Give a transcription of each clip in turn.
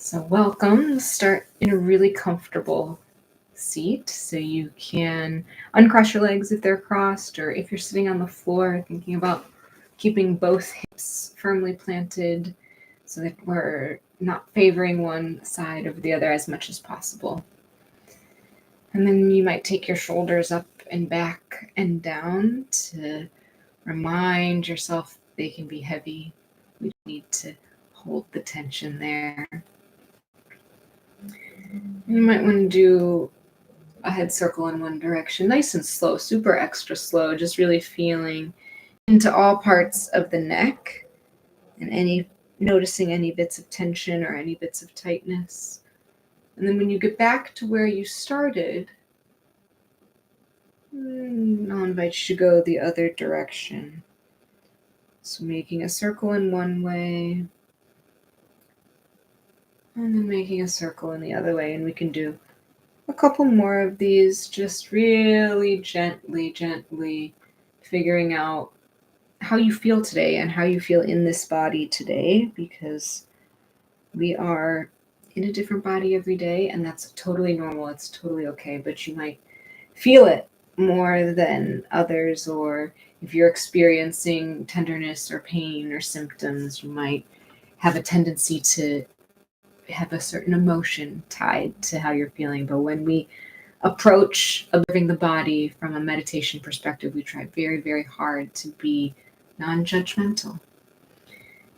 So welcome. Start in a really comfortable seat so you can uncross your legs if they're crossed, or if you're sitting on the floor, thinking about keeping both hips firmly planted so that we're not favoring one side over the other as much as possible. And then you might take your shoulders up and back and down to remind yourself they can be heavy. We need to hold the tension there. You might want to do a head circle in one direction, nice and slow, super extra slow, just really feeling into all parts of the neck and noticing any bits of tension or any bits of tightness. And then when you get back to where you started, I'll invite you to go the other direction. So making a circle in one way, and then making a circle in the other way. And we can do a couple more of these, just really gently figuring out how you feel today and how you feel in this body today, because we are in a different body every day, and that's totally normal. It's totally okay, but you might feel it more than others, or if you're experiencing tenderness or pain or symptoms, you might have a tendency to have a certain emotion tied to how you're feeling. But when we approach observing the body from a meditation perspective, we try very hard to be non-judgmental.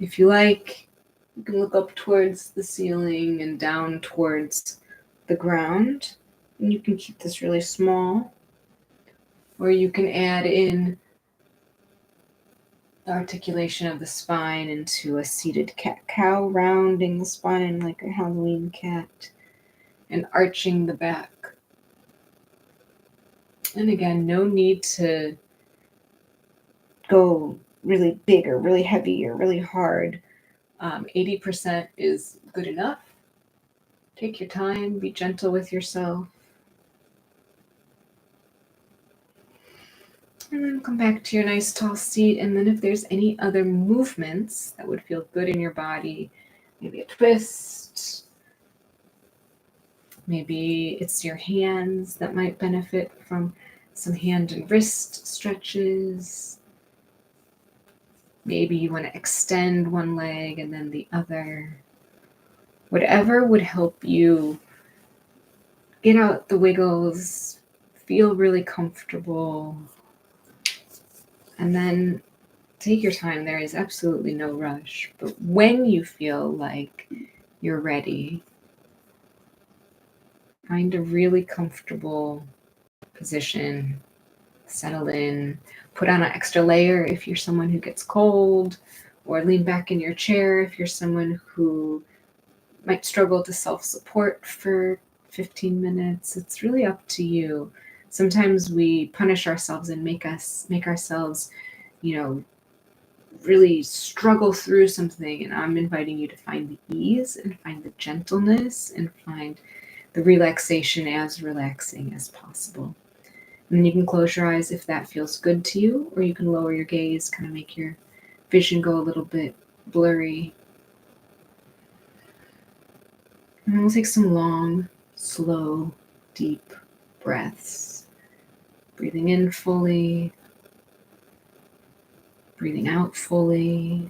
If you like, you can look up towards the ceiling and down towards the ground, and you can keep this really small, or you can add in the articulation of the spine into a seated cat-cow, rounding the spine like a Halloween cat and arching the back. And again, no need to go really big or really heavy or really hard. 80% is good enough. Take your time, be gentle with yourself. And then come back to your nice tall seat. And then if there's any other movements that would feel good in your body, maybe a twist, maybe it's your hands that might benefit from some hand and wrist stretches. Maybe you want to extend one leg and then the other. Whatever would help you get out the wiggles, feel really comfortable, and then take your time. There is absolutely no rush. But when you feel like you're ready, find a really comfortable position, settle in, put on an extra layer if you're someone who gets cold, or lean back in your chair if you're someone who might struggle to self-support for 15 minutes. It's really up to you. Sometimes we punish ourselves and make ourselves, really struggle through something. And I'm inviting you to find the ease and find the gentleness and find the relaxation as relaxing as possible. And then you can close your eyes if that feels good to you, or you can lower your gaze, kind of make your vision go a little bit blurry. And we'll take some long, slow, deep breaths. Breathing in fully, breathing out fully.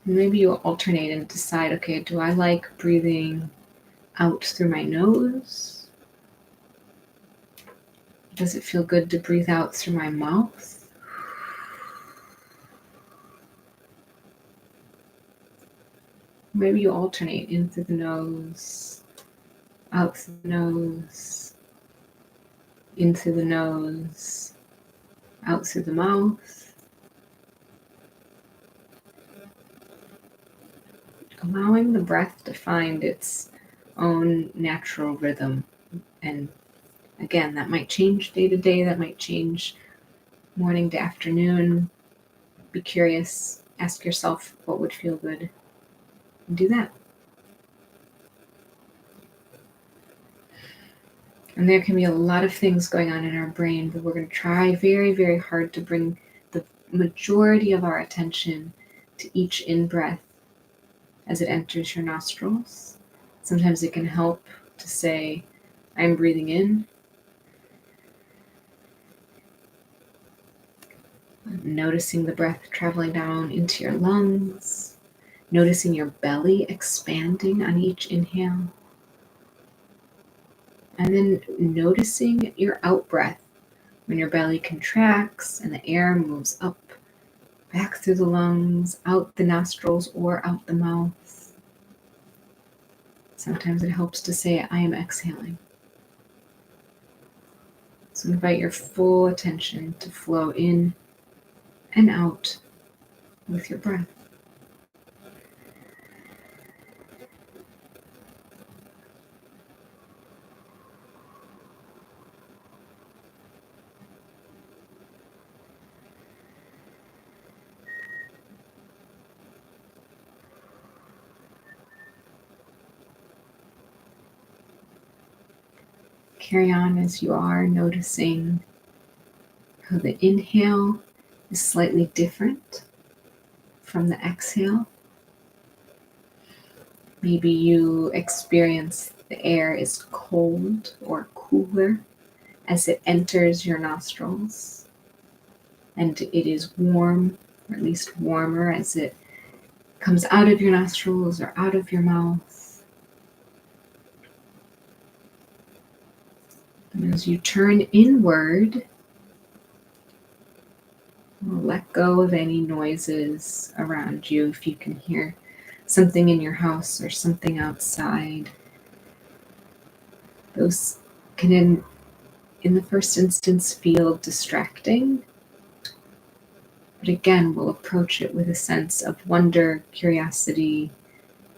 And maybe you'll alternate and decide, okay, do I like breathing out through my nose? Does it feel good to breathe out through my mouth? Maybe you alternate in through the nose, out through the nose, in through the nose, out through the mouth. Allowing the breath to find its own natural rhythm. And again, that might change day to day, that might change morning to afternoon. Be curious, ask yourself what would feel good, and do that. And there can be a lot of things going on in our brain, but we're going to try very hard to bring the majority of our attention to each in-breath as it enters your nostrils. Sometimes it can help to say, I'm breathing in. Noticing the breath traveling down into your lungs. Noticing your belly expanding on each inhale. And then noticing your out breath when your belly contracts and the air moves up, back through the lungs, out the nostrils, or out the mouth. Sometimes it helps to say, I am exhaling. So invite your full attention to flow in and out with your breath. Carry on as you are, noticing how the inhale is slightly different from the exhale. Maybe you experience the air is cold or cooler as it enters your nostrils, and it is warm, or at least warmer, as it comes out of your nostrils or out of your mouth. And as you turn inward, let go of any noises around you. If you can hear something in your house or something outside, those can in the first instance feel distracting. But again, we'll approach it with a sense of wonder, curiosity.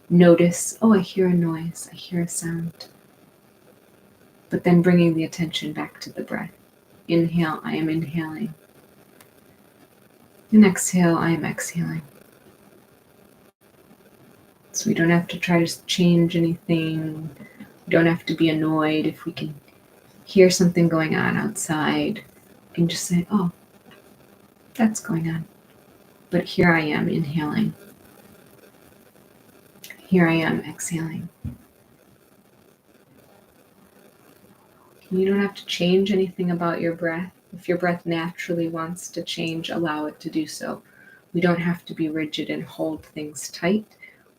Notice, oh, I hear a noise, I hear a sound. But then bringing the attention back to the breath. Inhale, I am inhaling. And exhale, I am exhaling. So we don't have to try to change anything. We don't have to be annoyed if we can hear something going on outside. We can just say, oh, that's going on. But here I am inhaling. Here I am exhaling. You don't have to change anything about your breath. If your breath naturally wants to change, allow it to do so. We don't have to be rigid and hold things tight.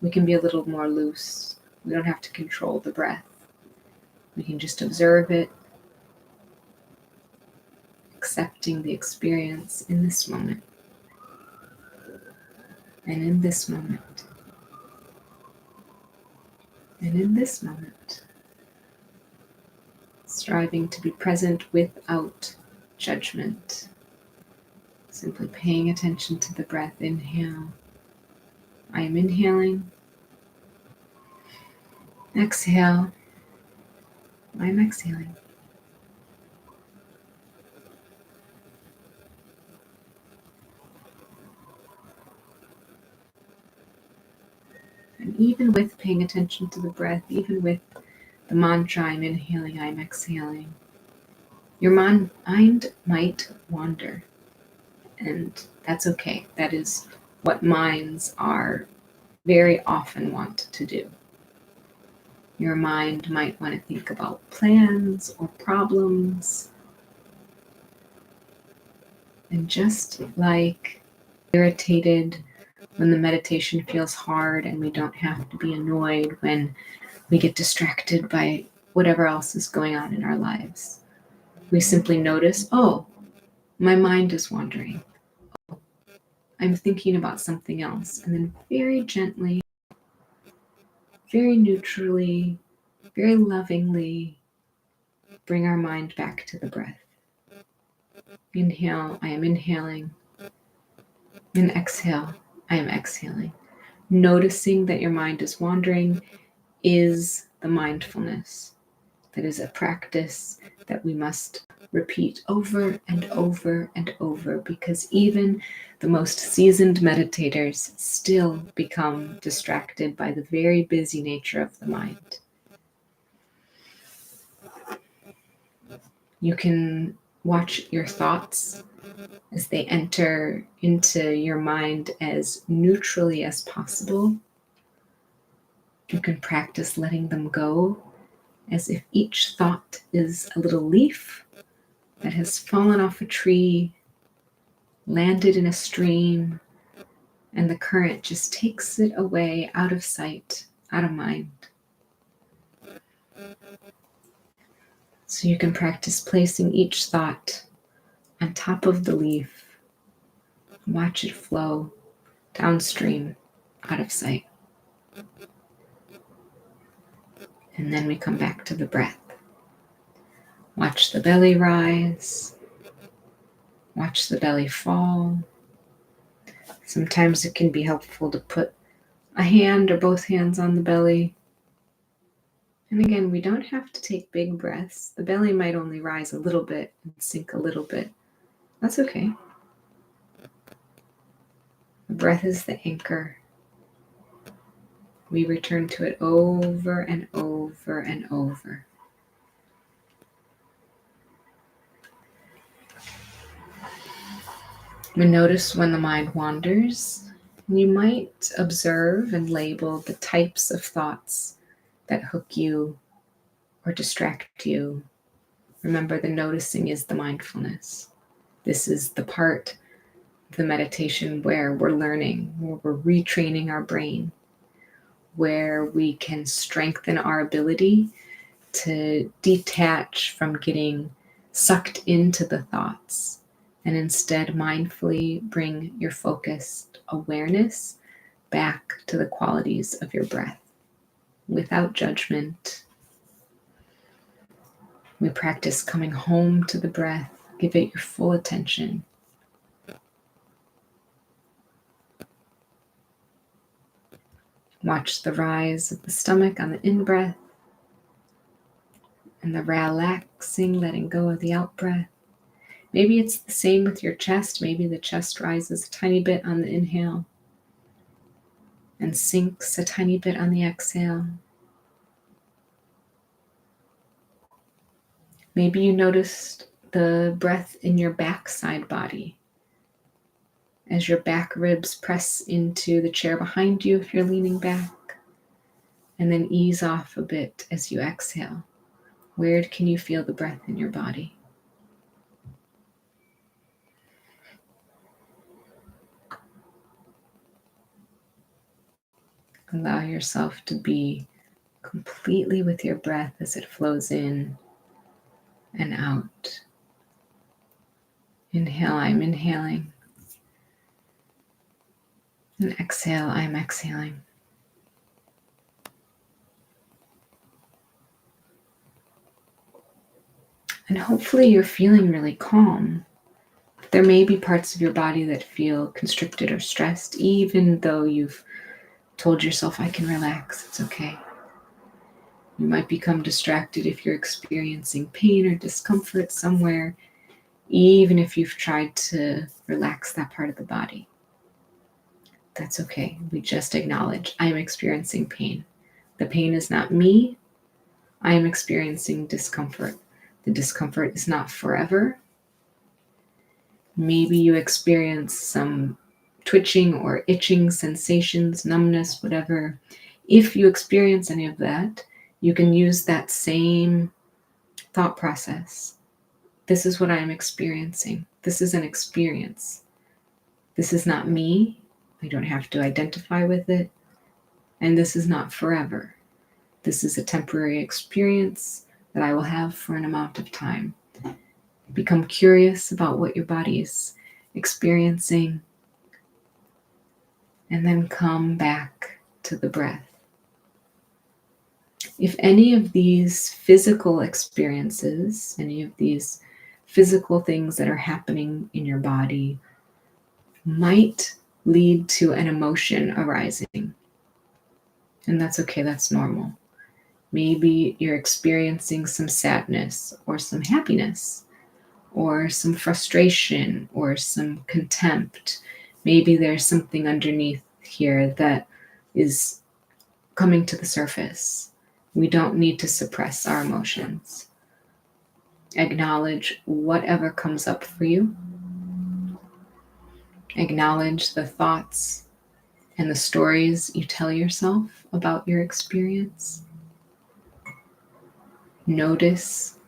We can be a little more loose. We don't have to control the breath. We can just observe it, accepting the experience in this moment. And in this moment. And in this moment. Striving to be present without judgment. Simply paying attention to the breath. Inhale. I am inhaling. Exhale. I am exhaling. And even with paying attention to the breath, even with the mantra, I'm inhaling, I'm exhaling, your mind might wander. And that's okay. That is what minds are very often want to do. Your mind might want to think about plans or problems. And just like irritated when the meditation feels hard and we don't have to be annoyed when we get distracted by whatever else is going on in our lives. We simply notice, oh, my mind is wandering. Oh, I'm thinking about something else. And then very gently, very neutrally, very lovingly bring our mind back to the breath. Inhale, I am inhaling. And exhale, I am exhaling. Noticing that your mind is wandering is the mindfulness. That is a practice that we must repeat over and over and over, because even the most seasoned meditators still become distracted by the very busy nature of the mind. You can watch your thoughts as they enter into your mind as neutrally as possible. You can practice letting them go as if each thought is a little leaf that has fallen off a tree, landed in a stream, and the current just takes it away out of sight, out of mind. So you can practice placing each thought on top of the leaf. Watch it flow downstream, out of sight. And then we come back to the breath. Watch the belly rise. Watch the belly fall. Sometimes it can be helpful to put a hand or both hands on the belly. And again, we don't have to take big breaths. The belly might only rise a little bit and sink a little bit. That's okay. The breath is the anchor. We return to it over and over and over. We notice when the mind wanders. You might observe and label the types of thoughts that hook you or distract you. Remember, the noticing is the mindfulness. This is the part of the meditation where we're learning, where we're retraining our brain, where we can strengthen our ability to detach from getting sucked into the thoughts and instead mindfully bring your focused awareness back to the qualities of your breath without judgment. We practice coming home to the breath. Give it your full attention. Watch the rise of the stomach on the in-breath and the relaxing, letting go of the out-breath. Maybe it's the same with your chest. Maybe the chest rises a tiny bit on the inhale and sinks a tiny bit on the exhale. Maybe you noticed the breath in your backside body as your back ribs press into the chair behind you if you're leaning back, and then ease off a bit as you exhale. Where can you feel the breath in your body? Allow yourself to be completely with your breath as it flows in and out. Inhale, I'm inhaling. And exhale, I'm exhaling. And hopefully you're feeling really calm. There may be parts of your body that feel constricted or stressed, even though you've told yourself, I can relax, it's okay. You might become distracted if you're experiencing pain or discomfort somewhere, even if you've tried to relax that part of the body. That's okay. We just acknowledge, I'm experiencing pain. The pain is not me. I am experiencing discomfort. The discomfort is not forever. Maybe you experience some twitching or itching sensations, numbness, whatever. If you experience any of that, you can use that same thought process. This is what I am experiencing. This is an experience. This is not me. I don't have to identify with it. And this is not forever. This is a temporary experience that I will have for an amount of time. Become curious about what your body is experiencing, and then come back to the breath. If any of these physical experiences, any of these physical things that are happening in your body might lead to an emotion arising, and that's okay, that's normal. Maybe you're experiencing some sadness or some happiness or some frustration or some contempt. Maybe there's something underneath here that is coming to the surface. We don't need to suppress our emotions. Acknowledge whatever comes up for you. Acknowledge the thoughts and the stories you tell yourself about your experience. Notice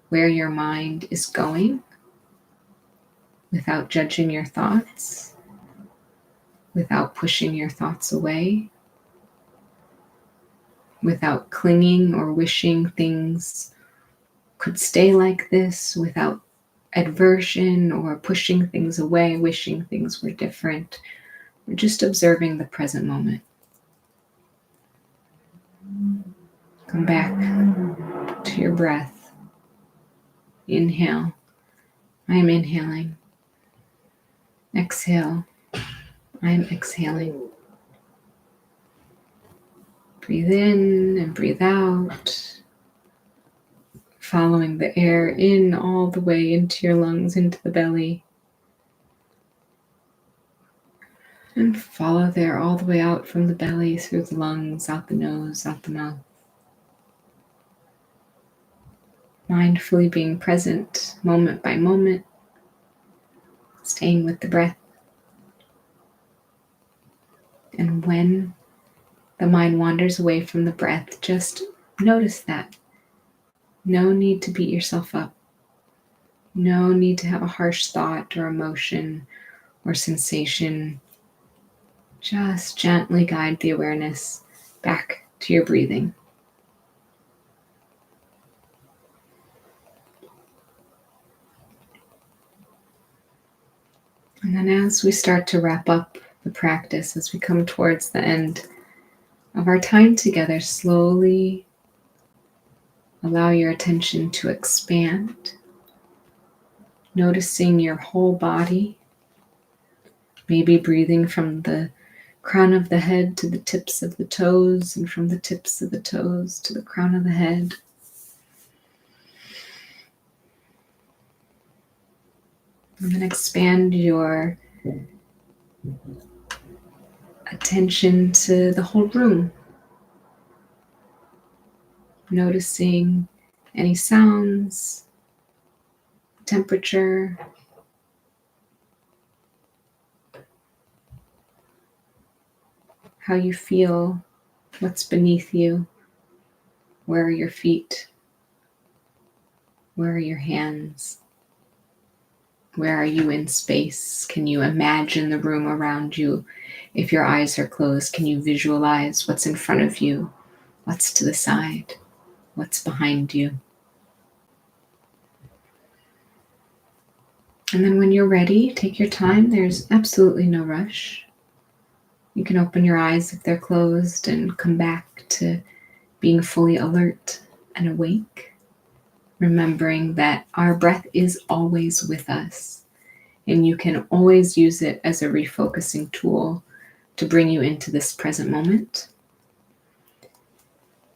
where your mind is going without judging your thoughts, without pushing your thoughts away, without clinging or wishing things could stay like this, without aversion or pushing things away, wishing things were different. We're just observing the present moment. Come back to your breath. Inhale. I am inhaling. Exhale. I am exhaling. Breathe in and breathe out. Following the air in all the way into your lungs, into the belly. And follow there all the way out from the belly, through the lungs, out the nose, out the mouth. Mindfully being present, moment by moment, staying with the breath. And when the mind wanders away from the breath, just notice that. No need to beat yourself up. No need to have a harsh thought or emotion or sensation. Just gently guide the awareness back to your breathing. And then as we start to wrap up the practice, as we come towards the end of our time together, slowly allow your attention to expand, noticing your whole body, maybe breathing from the crown of the head to the tips of the toes, and from the tips of the toes to the crown of the head. And then expand your attention to the whole room, noticing any sounds, temperature, how you feel, what's beneath you, where are your feet, where are your hands, where are you in space? Can you imagine the room around you? If your eyes are closed, can you visualize what's in front of you, what's to the side, what's behind you? And then when you're ready, take your time. There's absolutely no rush. You can open your eyes if they're closed and come back to being fully alert and awake, remembering that our breath is always with us, and you can always use it as a refocusing tool to bring you into this present moment.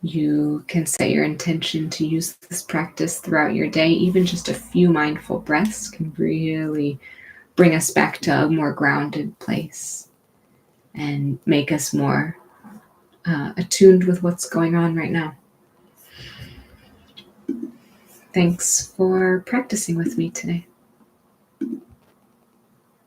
You can set your intention to use this practice throughout your day. Even just a few mindful breaths can really bring us back to a more grounded place and make us more attuned with what's going on right now. Thanks for practicing with me today.